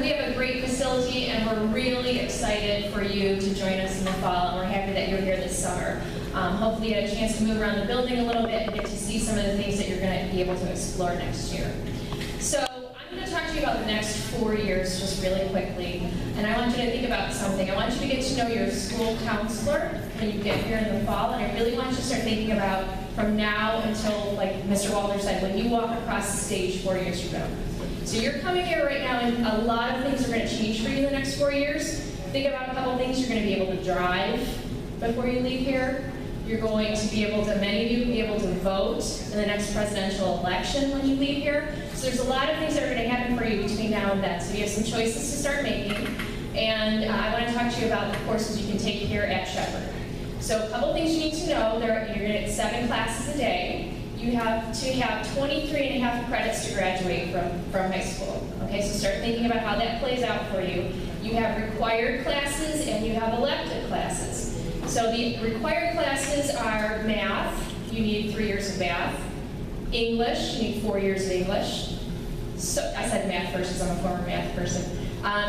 we have a great facility, and we're really excited for you to join us in the fall, and we're happy that you're here this summer. Hopefully you had a chance to move around the building a little bit and get to see some of the things that you're going to be able to explore next year. So I'm going to talk to you about the next 4 years just really quickly, and I want you to think about something. I want you to get to know your school counselor when you get here in the fall, and I really want you to start thinking about from now until, like Mr. Walter said, when you walk across the stage 4 years from now. So you're coming here right now, and a lot of things are going to change for you in the next 4 years. Think about a couple things. You're going to be able to drive before you leave here. You're going to be able to, many of you, be able to vote in the next presidential election when you leave here. So there's a lot of things that are going to happen for you between now and then. So you have some choices to start making. And I want to talk to you about the courses you can take here at Shepard. So a couple things you need to know. You're going to get 7 classes a day. You have to have 23.5 credits to graduate from high school. Okay, so start thinking about how that plays out for you. You have required classes and you have elective classes. So the required classes are math. You need 3 years of math. English, you need 4 years of English. So I said math first because I'm a former math person.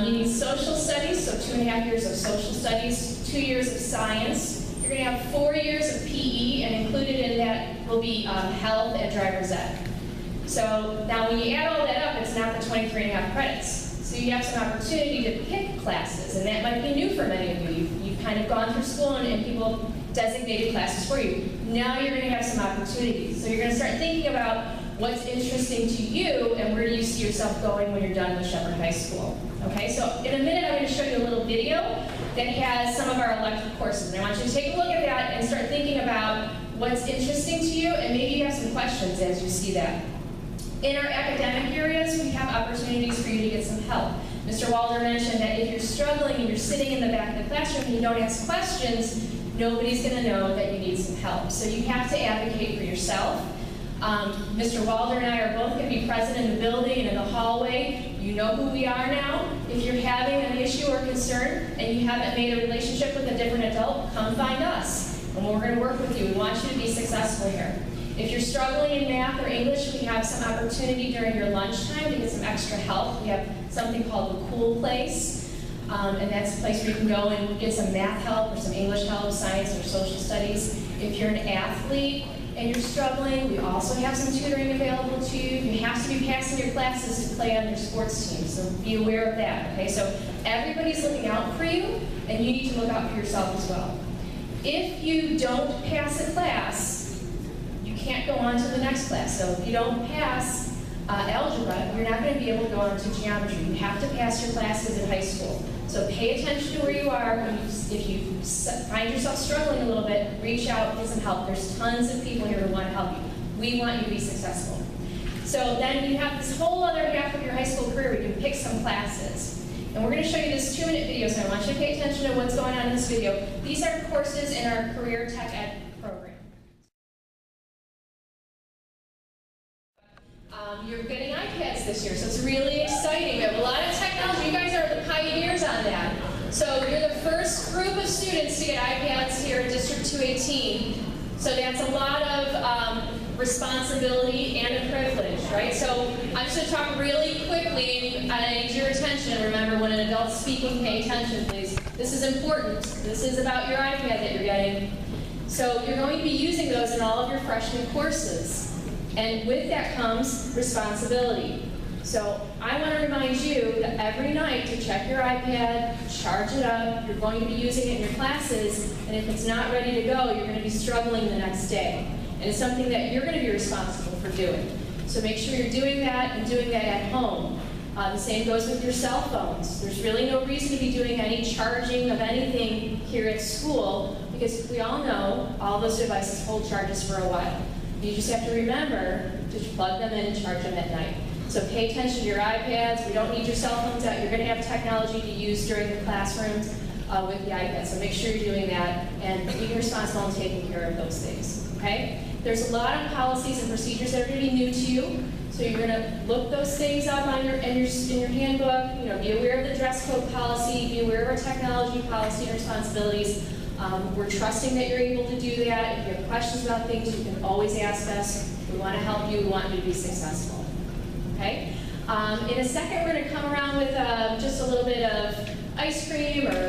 You need social studies, so 2.5 years of social studies, 2 years of science. You're going to have 4 years of PE, and included in that will be health and driver's ed. So now when you add all that up, it's not the 23.5 credits. So you have some opportunity to pick classes, and that might be new for many of you. You've kind of gone through school and people designated classes for you. Now you're going to have some opportunities. So you're going to start thinking about what's interesting to you and where do you see yourself going when you're done with Shepard High School. Okay, so in a minute I'm going to show you a little video that has some of our elective courses. And I want you to take a look at that and start thinking about what's interesting to you, and maybe you have some questions as you see that. In our academic areas, we have opportunities for you to get some help. Mr. Walter mentioned that if you're struggling and you're sitting in the back of the classroom and you don't ask questions, nobody's going to know that you need some help. So you have to advocate for yourself. Mr. Walter and I are both going to be present in the building and in the hallway. You know who we are now. If you're having an issue or concern and you haven't made a relationship with a different adult, come find us. And we're going to work with you. We want you to be successful here. If you're struggling in math or English, we have some opportunity during your lunchtime to get some extra help. We have something called the Cool Place, and that's a place where you can go and get some math help or some English help, science or social studies. If you're an athlete and you're struggling, we also have some tutoring available to you. You have to be passing your classes to play on your sports team, so be aware of that, okay? So everybody's looking out for you, and you need to look out for yourself as well. If you don't pass a class, you can't go on to the next class. So if you don't pass algebra, you're not going to be able to go on to geometry. You have to pass your classes in high school. So pay attention to where you are. If you find yourself struggling a little bit, reach out, get some help. There's tons of people here who want to help you. We want you to be successful. So then you have this whole other half of your high school career where you can pick some classes. And we're going to show you this 2-minute video, so I want you to pay attention to what's going on in this video. These are courses in our Career Tech Ed program. You're getting iPads this year, so it's really exciting. We have a lot of technology. You guys are the pioneers on that. So you're the first group of students to get iPads here at District 218. So that's a lot of responsibility and a privilege, right? So I'm just going to talk really quickly, and I need your attention. Remember, when an adult's speaking, pay attention, please. This is important. This is about your iPad that you're getting. So you're going to be using those in all of your freshman courses. And with that comes responsibility. So I want to remind you that every night to check your iPad, charge it up. You're going to be using it in your classes, and if it's not ready to go, you're going to be struggling the next day. And it's something that you're going to be responsible for doing. So make sure you're doing that and doing that at home. The same goes with your cell phones. There's really no reason to be doing any charging of anything here at school, because we all know all those devices hold charges for a while. You just have to remember to plug them in and charge them at night. So pay attention to your iPads. We don't need your cell phones out. You're going to have technology to use during the classrooms with the iPad. So make sure you're doing that and being responsible and taking care of those things. Okay? There's a lot of policies and procedures that are going to be new to you. So you're going to look those things up on in your handbook. You know, be aware of the dress code policy. Be aware of our technology policy and responsibilities. We're trusting that you're able to do that. If you have questions about things, you can always ask us. We want to help you. We want you to be successful. Okay? In a second, we're going to come around with just a little bit of ice cream or